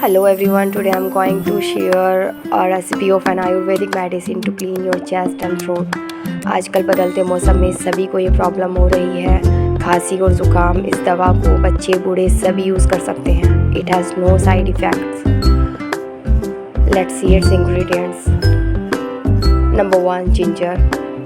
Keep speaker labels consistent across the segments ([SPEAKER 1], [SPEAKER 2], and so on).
[SPEAKER 1] Hello everyone, today I'm going to share a recipe of an Ayurvedic medicine to clean your chest and throat. आजकल बदलते मौसम में सभी को ये प्रॉब्लम हो रही है, खांसी और ज़ुकाम। इस दवा को बच्चे बूढ़े सभी यूज़ कर सकते हैं। It has no side effects. Let's see its ingredients. Number 1, ginger.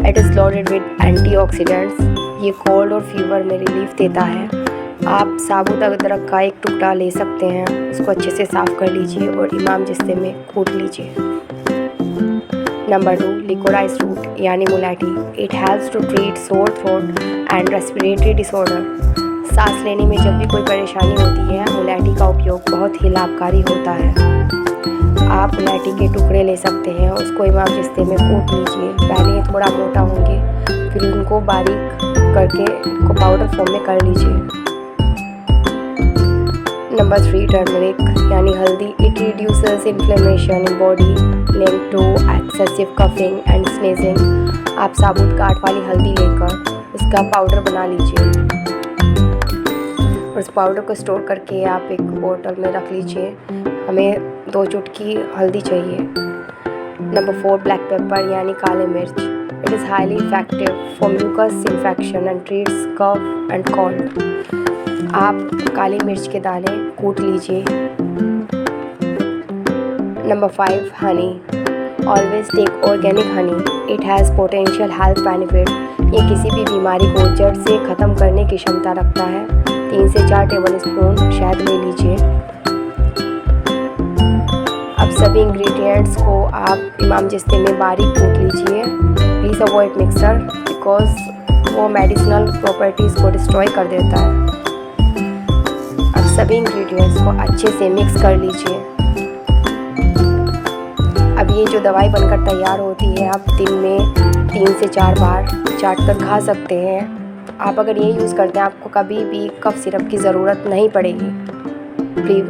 [SPEAKER 1] It is loaded with antioxidants. ये कोल्ड और फीवर में रिलीफ देता है। आप साबुत अदरक का एक टुकड़ा ले सकते हैं, उसको अच्छे से साफ़ कर लीजिए और इमाम जिस्ते में कूट लीजिए। नंबर 2, लिकोराइज रूट यानी मुलेठी। It helps to treat sore throat and respiratory disorder. सांस लेने में जब भी कोई परेशानी होती है, मुलेठी का उपयोग बहुत ही लाभकारी होता है। आप मुलेठी के टुकड़े ले सकते हैं, उसको इमाम जिस्ते में कूट लीजिए। पहले थोड़ा मोटा होंगे, फिर उनको बारीक करके उनको पाउडर फॉर्म में कर लीजिए। नंबर 3, टर्मरिक यानी हल्दी। It reduces inflammation in body link to excessive coughing and sneezing. आप साबुत गांठ वाली हल्दी लेकर उसका पाउडर बना लीजिए और उस पाउडर को स्टोर करके आप एक बोतल में रख लीजिए। हमें 2 चुटकी हल्दी चाहिए। नंबर 4, ब्लैक पेपर यानी काले मिर्च। It is highly effective for mucus infection and treats cough and cold. आप काली मिर्च के दाने कूट लीजिए। Number 5, honey. Always take organic honey. It has potential health benefit. ये किसी भी बीमारी को जड़ से ख़त्म करने की क्षमता रखता है। 3 से 4 टेबल स्पून शहद ले लीजिए। अब सभी इंग्रेडिएंट्स को आप इमाम जिस्ते में बारीक कूट लीजिए। प्लीज़ अवॉइड मिक्सर बिकॉज वो मेडिसिनल प्रॉपर्टीज़ को डिस्ट्रॉय कर देता है। सभी इंग्रेडिएंट्स को अच्छे से मिक्स कर लीजिए। अब ये जो दवाई बनकर तैयार होती है, आप दिन में 3 से 4 बार चाट कर खा सकते हैं। आप अगर ये यूज़ करते हैं, आपको कभी भी कफ सिरप की ज़रूरत नहीं पड़ेगी। प्लीज़